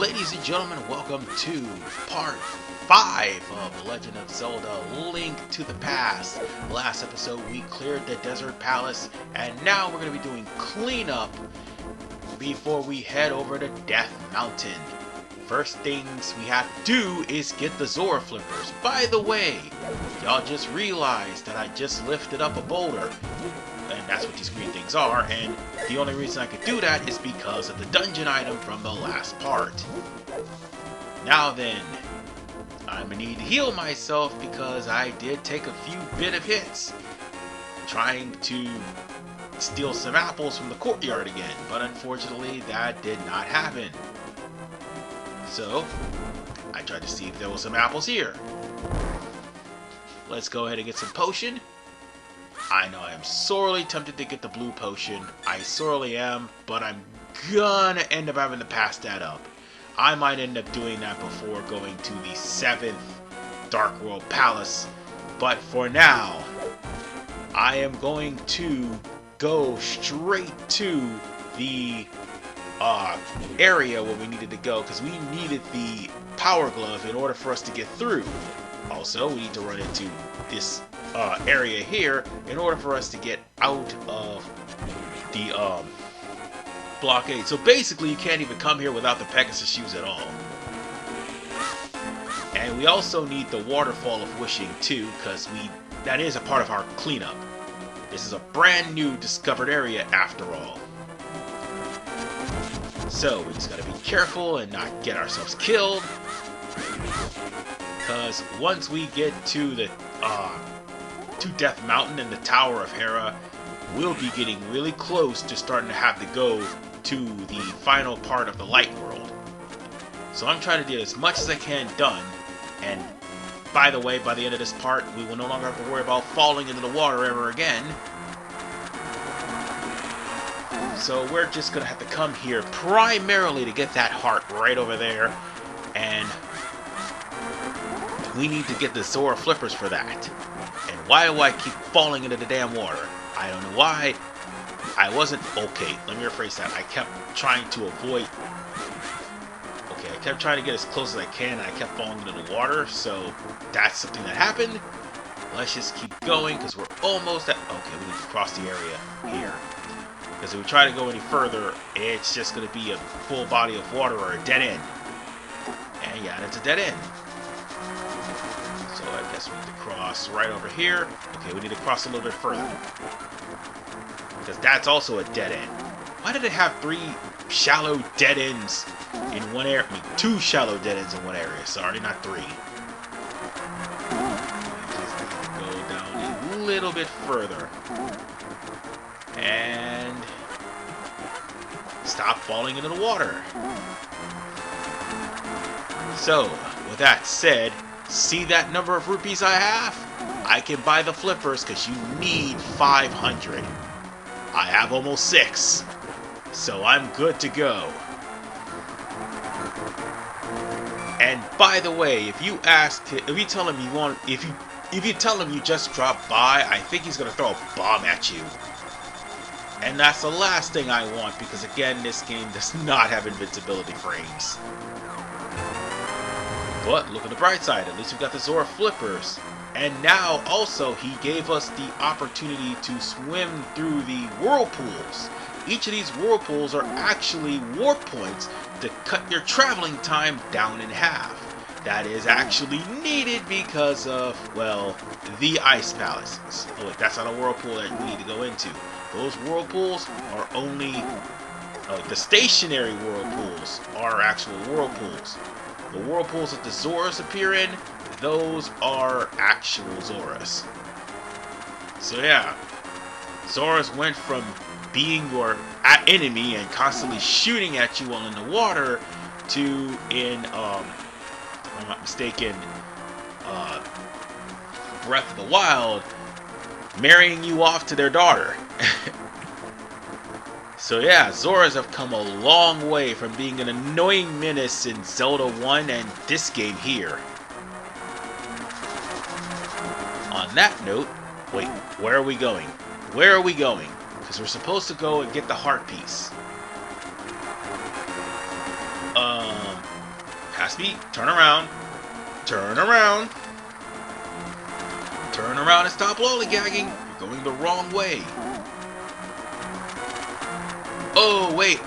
Ladies and gentlemen, welcome to part 5 of Legend of Zelda Link to the Past. Last episode we cleared the desert palace, and now we're going to be doing cleanup before we head over to Death Mountain. First things we have to do is get the Zora Flippers. By the way, y'all just realized that I just lifted up a boulder. And that's what these green things are, and the only reason I could do that is because of the dungeon item from the last part. Now then, I'm gonna need to heal myself because I did take a few bit of hits trying to steal some apples from the courtyard again, but unfortunately that did not happen. So, I tried to see if there was some apples here. Let's go ahead and get some potion. I know I am sorely tempted to get the blue potion. I sorely am, but I'm gonna end up having to pass that up. I might end up doing that before going to the 7th Dark World Palace. But for now, I am going to go straight to the area where we needed to go, because we needed the power glove in order for us to get through. Also, we need to run into this area here in order for us to get out of the blockade. So basically you can't even come here without the Pegasus shoes at all. And we also need the waterfall of wishing too, because that is a part of our cleanup. This is a brand new discovered area after all. So we just gotta be careful and not get ourselves killed, because once we get to the to Death Mountain and the Tower of Hera, we'll be getting really close to starting to have to go to the final part of the light world. So I'm trying to get as much as I can done, and by the way, by the end of this part, we will no longer have to worry about falling into the water ever again. So we're just gonna have to come here primarily to get that heart right over there, and we need to get the Zora Flippers for that. And why do I keep falling into the damn water? I don't know why. I wasn't... Okay, let me rephrase that. I kept trying to avoid... Okay, I kept trying to get as close as I can, and I kept falling into the water, so that's something that happened. Let's just keep going, because we're almost at... Okay, we need to cross the area here. Because if we try to go any further, it's just going to be a full body of water or a dead end. And yeah, that's a dead end. So I guess we need to cross right over here. Okay, we need to cross a little bit further, because that's also a dead end. Why did it have 3 shallow dead ends in one area? I mean, 2 shallow dead ends in one area. Sorry, not 3. Just need to go down a little bit further. And stop falling into the water. So, with that said, see that number of rupees I have? I can buy the flippers because you need 500. I have almost 6. So I'm good to go. And by the way, if you tell him you just dropped by, I think he's gonna throw a bomb at you. And that's the last thing I want, because again, this game does not have invincibility frames. But look at the bright side, at least we've got the Zora Flippers. And now also he gave us the opportunity to swim through the whirlpools. Each of these whirlpools are actually warp points to cut your traveling time down in half. That is actually needed because of, well, the ice palaces. Oh wait, that's not a whirlpool that we need to go into. Those whirlpools are only... the stationary whirlpools are actual whirlpools. The whirlpools that the Zoras appear in, those are actual Zoras. So yeah, Zoras went from being your enemy and constantly shooting at you while in the water to, if I'm not mistaken, Breath of the Wild, marrying you off to their daughter. So yeah, Zoras have come a long way from being an annoying menace in Zelda 1 and this game here. On that note, wait, where are we going? Where are we going? Because we're supposed to go and get the heart piece. Pass me. Turn around. Turn around. Turn around and stop lollygagging. You're going the wrong way. Oh, wait.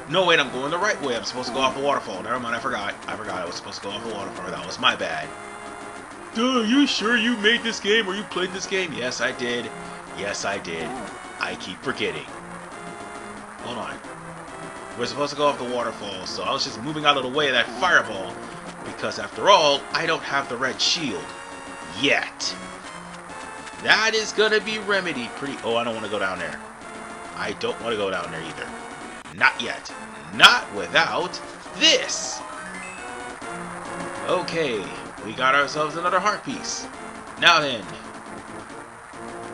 No, wait. I'm going the right way. I'm supposed to go off the waterfall. Never mind. I forgot. I was supposed to go off the waterfall. That was my bad. Duh, you sure you made this game or you played this game? Yes, I did. Yes, I did. I keep forgetting. Hold on. We're supposed to go off the waterfall, so I was just moving out of the way of that fireball because, after all, I don't have the red shield. Yet. That is going to be remedied pretty... Oh, I don't want to go down there. I don't want to go down there either. Not yet. Not without this. Okay. We got ourselves another heart piece. Now then.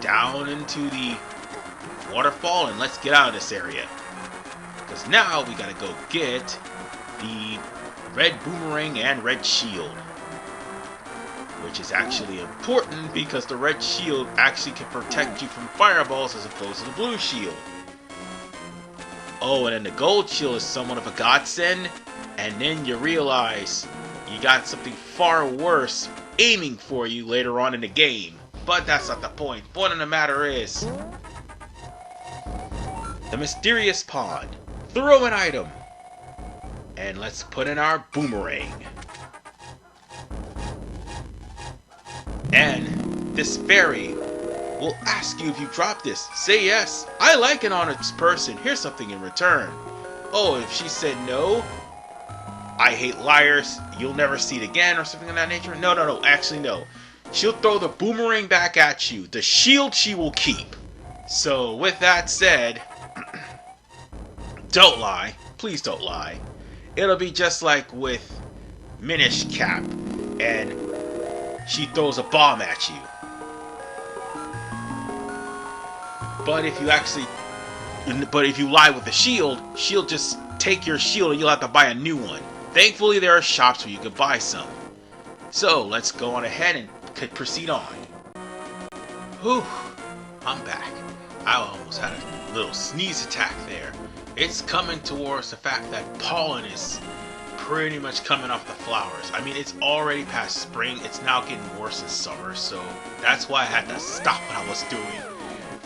Down into the waterfall and let's get out of this area. Because now we gotta go get the red boomerang and red shield. Which is actually important because the red shield actually can protect you from fireballs as opposed to the blue shield. Oh, and then the gold shield is somewhat of a godsend. And then you realize you got something far worse aiming for you later on in the game. But that's not the point. The point of the matter is the mysterious pond. Throw an item. And let's put in our boomerang. And this fairy will ask you if you drop this. Say yes. I like an honest person. Here's something in return. Oh, if she said no, I hate liars, you'll never see it again, or something of that nature. No. Actually, no. She'll throw the boomerang back at you. The shield she will keep. So, with that said, don't lie. Please don't lie. It'll be just like with Minish Cap, and she throws a bomb at you. But if you lie with the shield, she'll just take your shield and you'll have to buy a new one. Thankfully, there are shops where you can buy some. So, let's go on ahead and proceed on. Whew, I'm back. I almost had a little sneeze attack there. It's coming towards the fact that pollen is pretty much coming off the flowers. I mean, it's already past spring. It's now getting worse in summer. So, that's why I had to stop what I was doing.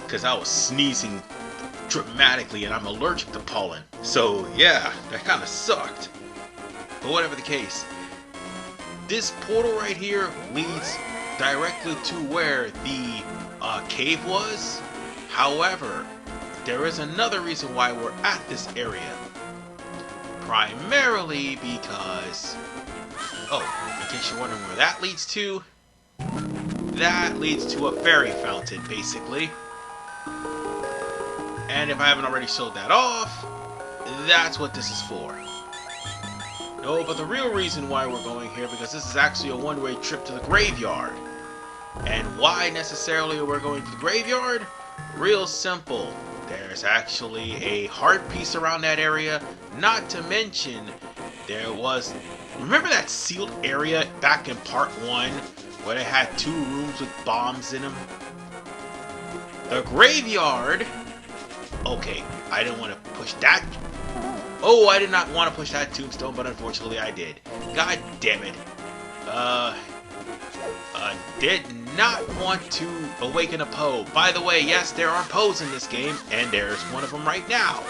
Because I was sneezing dramatically and I'm allergic to pollen. So, yeah, that kind of sucked. But whatever the case, this portal right here leads directly to where the cave was. However, there is another reason why we're at this area. Primarily because... Oh, in case you're wondering where that leads to, that leads to a fairy fountain, basically. And if I haven't already showed that off, that's what this is for. No, but the real reason why we're going here, because this is actually a one-way trip to the graveyard. And why necessarily we're going to the graveyard? Real simple. There's actually a heart piece around that area. Not to mention, there was... Remember that sealed area back in part 1? Where they had 2 rooms with bombs in them? The graveyard... Okay, I didn't want to push that... Oh, I did not want to push that tombstone, but unfortunately I did. God damn it. Did not want to awaken a Poe. By the way, yes, there are Poes in this game, and there's one of them right now.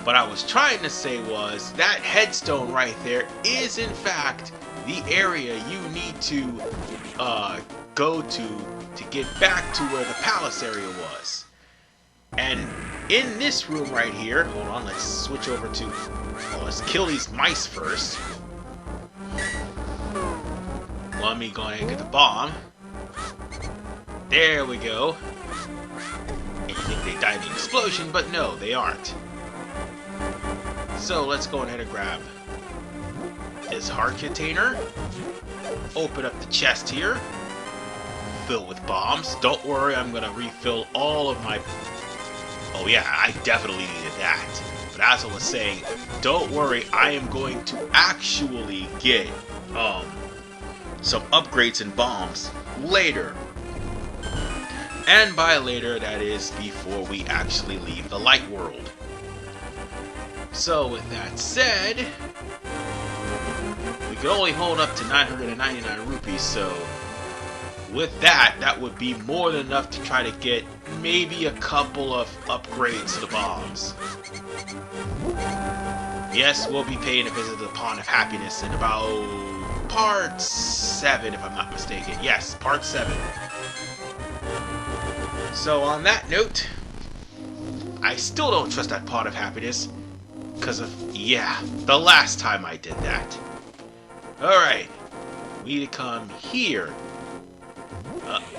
What I was trying to say was, that headstone right there is in fact the area you need to go to get back to where the palace area was. And in this room right here, hold on, let's switch over to, well, let's kill these mice first. Let me go ahead and get the bomb. There we go. And you think they died in the explosion, but no, they aren't. So let's go ahead and grab this heart container. Open up the chest here. Fill with bombs. Don't worry, I'm gonna refill all of my... Oh yeah, I definitely needed that. But as I was saying, don't worry, I am going to actually get some upgrades and bombs later. And by later, that is before we actually leave the light world. So with that said, we can only hold up to 999 rupees, so with that, that would be more than enough to try to get maybe a couple of upgrades to the bombs. Yes, we'll be paying a visit to the Pond of Happiness in about part 7, if I'm not mistaken. Yes, part 7. So on that note, I still don't trust that Pond of Happiness because of, yeah, the last time I did that. Alright, we need to come here.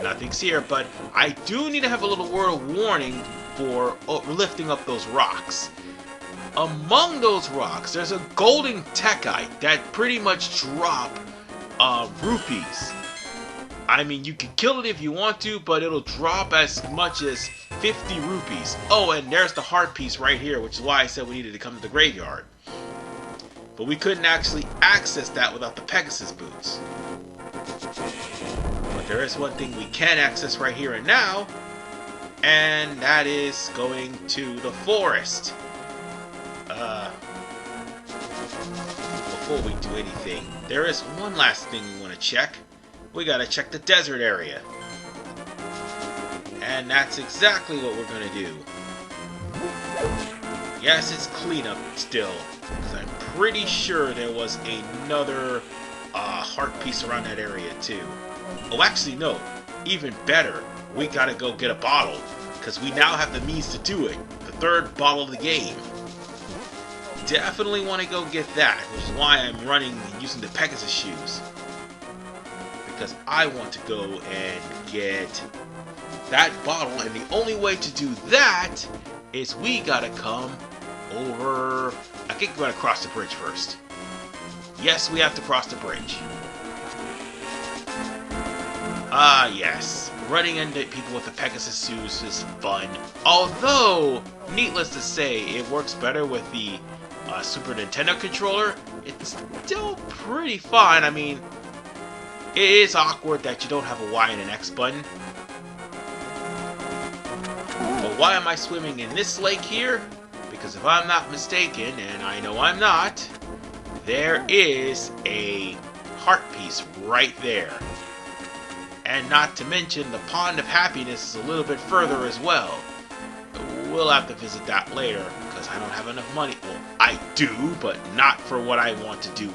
Nothing's here, but I do need to have a little word of warning for lifting up those rocks. Among those rocks, there's a golden techite that pretty much drop rupees. I mean, you can kill it if you want to, but it'll drop as much as 50 rupees. Oh, and there's the heart piece right here, which is why I said we needed to come to the graveyard. But we couldn't actually access that without the Pegasus boots. But there is one thing we can access right here and now, and that is going to the forest. Before we do anything, there is one last thing we want to check. We gotta check the desert area. And that's exactly what we're gonna do. Yes, it's cleanup still, because I'm pretty sure there was another heart piece around that area too. Oh, actually no, even better, we gotta go get a bottle, because we now have the means to do it. The third bottle of the game. Definitely want to go get that, which is why I'm running and using the Pegasus shoes. Because I want to go and get that bottle, and the only way to do that is we gotta come over. I think we're gonna cross the bridge first. Yes, we have to cross the bridge. Ah, yes. Running into people with the Pegasus shoes is fun. Although, needless to say, it works better with the Super Nintendo controller. It's still pretty fun. I mean, it is awkward that you don't have a Y and an X button. But why am I swimming in this lake here? Because if I'm not mistaken, and I know I'm not, there is a heart piece right there. And not to mention, the Pond of Happiness is a little bit further as well. We'll have to visit that later, because I don't have enough money. Well, I do, but not for what I want to do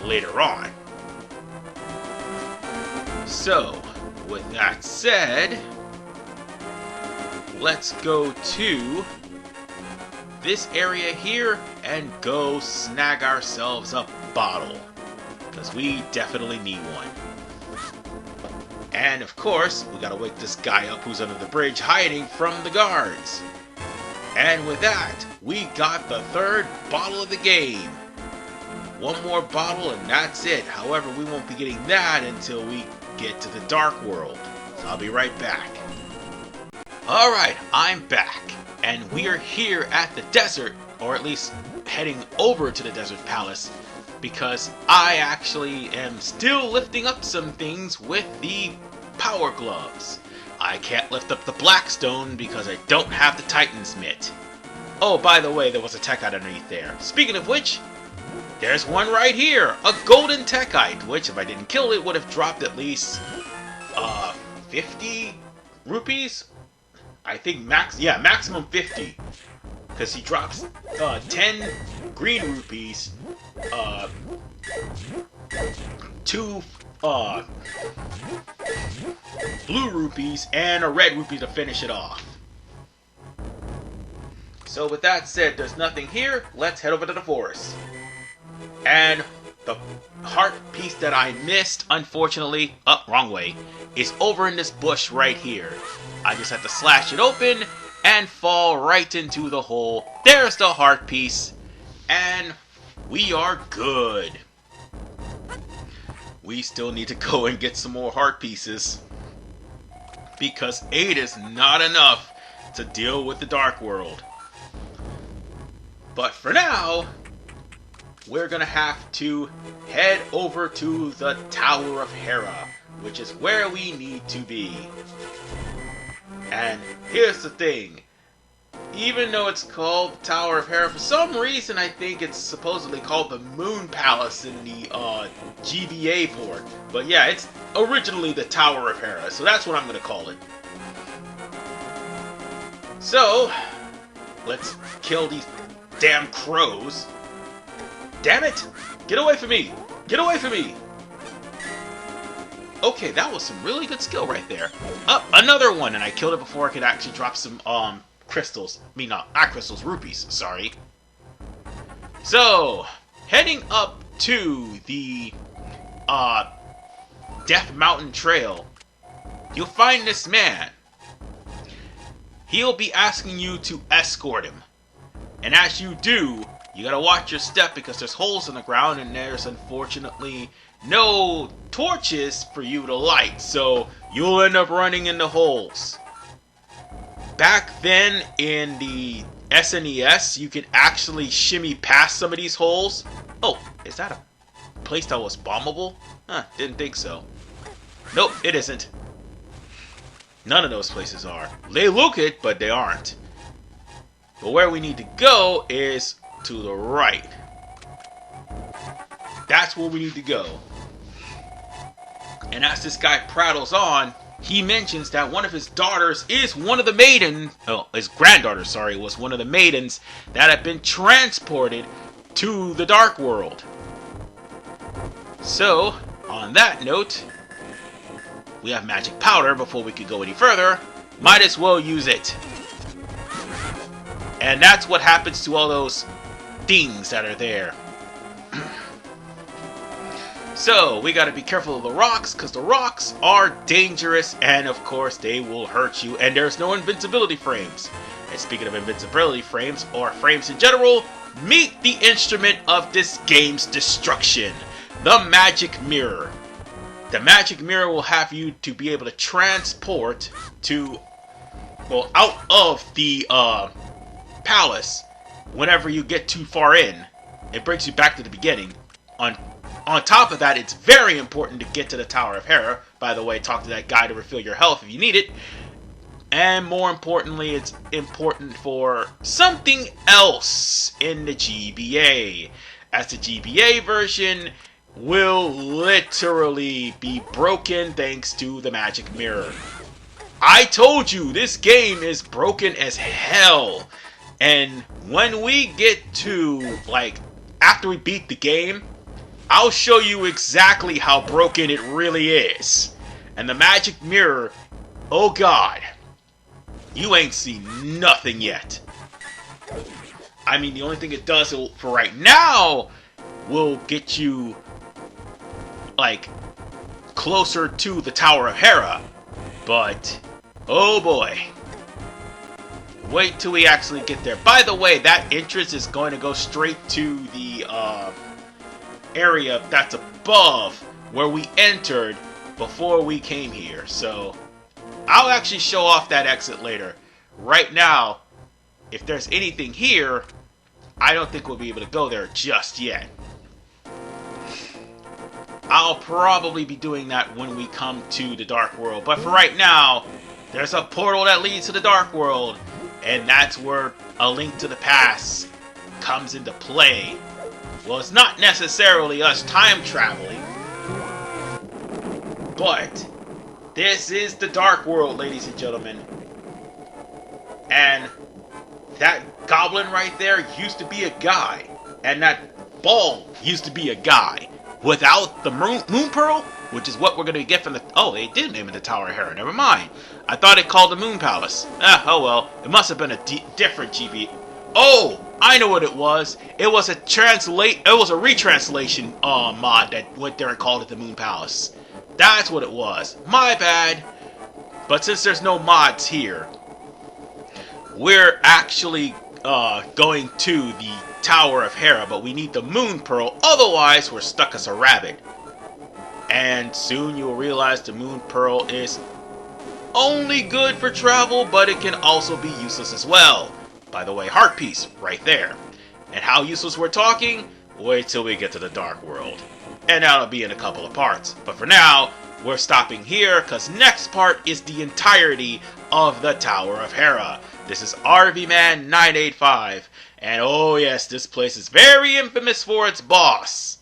later on. So, with that said, let's go to this area here and go snag ourselves a bottle, because we definitely need one. And of course, we gotta wake this guy up who's under the bridge hiding from the guards. And with that, we got the third bottle of the game. One more bottle and that's it. However, we won't be getting that until we get to the Dark World. So I'll be right back. Alright, I'm back. And we are here at the desert, or at least heading over to the Desert Palace, because I actually am still lifting up some things with the power gloves. I can't lift up the Blackstone because I don't have the Titan's Mitt. Oh, by the way, there was a Techite underneath there. Speaking of which, there's one right here, a golden Techite, which if I didn't kill it would have dropped at least 50 rupees? I think maximum 50. Because he drops 10 green rupees, 2 blue rupees, and a red rupee to finish it off. So with that said, there's nothing here. Let's head over to the forest. And the heart piece that I missed, unfortunately, wrong way, is over in this bush right here. I just have to slash it open and fall right into the hole. There's the heart piece, and we are good. We still need to go and get some more heart pieces, because 8 is not enough to deal with the Dark World. But for now, we're gonna have to head over to the Tower of Hera, which is where we need to be. And here's the thing. Even though it's called the Tower of Hera, for some reason I think it's supposedly called the Moon Palace in the GBA port. But yeah, it's originally the Tower of Hera, so that's what I'm going to call it. So, let's kill these damn crows. Damn it! Get away from me! Get away from me! Okay, that was some really good skill right there. Another one, and I killed it before I could actually drop some crystals. I mean, not crystals, rupees, sorry. So, heading up to the Death Mountain Trail, you'll find this man. He'll be asking you to escort him. And as you do, you gotta watch your step because there's holes in the ground and there's unfortunately no torches for you to light, so you'll end up running into holes. Back then in the SNES, you could actually shimmy past some of these holes. Oh, is that a place that was bombable? Huh, didn't think so. Nope, it isn't. None of those places are. They look it, but they aren't. But where we need to go is to the right. That's where we need to go. And as this guy prattles on, he mentions that one of his daughters is one of the maidens, his granddaughter, sorry, was one of the maidens that had been transported to the Dark World. So, on that note, we have magic powder before we could go any further. Might as well use it. And that's what happens to all those things that are there. So, we gotta be careful of the rocks, because the rocks are dangerous, and of course, they will hurt you, and there's no invincibility frames. And speaking of invincibility frames, or frames in general, meet the instrument of this game's destruction, the Magic Mirror. The Magic Mirror will have you to be able to transport to, well, out of the palace whenever you get too far in. It brings you back to the beginning. On top of that, it's very important to get to the Tower of Hera. By the way, talk to that guy to refill your health if you need it. And more importantly, it's important for something else in the GBA. As the GBA version will literally be broken thanks to the Magic Mirror. I told you, this game is broken as hell. And when we get to, like, after we beat the game, I'll show you exactly how broken it really is. And the Magic Mirror, oh god, you ain't seen nothing yet. I mean, the only thing it does for right now will get you, like, closer to the Tower of Hera. But, oh boy. Wait till we actually get there. By the way, that entrance is going to go straight to the area that's above where we entered before we came here. So, I'll actually show off that exit later. Right now, if there's anything here, I don't think we'll be able to go there just yet. I'll probably be doing that when we come to the Dark World. But for right now, there's a portal that leads to the Dark World. And that's where A Link to the Past comes into play. Well, it's not necessarily us time traveling. But this is the Dark World, ladies and gentlemen. And that goblin right there used to be a guy. And that ball used to be a guy. Without the Moon Pearl, which is what we're going to get from the... Oh, they did name it the Tower of Hera. Never mind. I thought it called the Moon Palace. Oh well. It must have been a different GB. Oh, I know what it was. It was a retranslation mod that went there and called it the Moon Palace. That's what it was. My bad. But since there's no mods here, we're actually going to the Tower of Hera, but we need the Moon Pearl, otherwise we're stuck as a rabbit. And soon you'll realize the Moon Pearl is only good for travel, but it can also be useless as well. By the way, heart piece, right there. And how useless we're talking? Wait till we get to the Dark World. And that'll be in a couple of parts. But for now, we're stopping here, because next part is the entirety of the Tower of Hera. This is RV Man 985, and oh yes, this place is very infamous for its boss.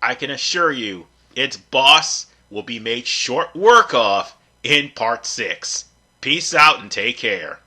I can assure you, its boss will be made short work of in Part 6. Peace out and take care.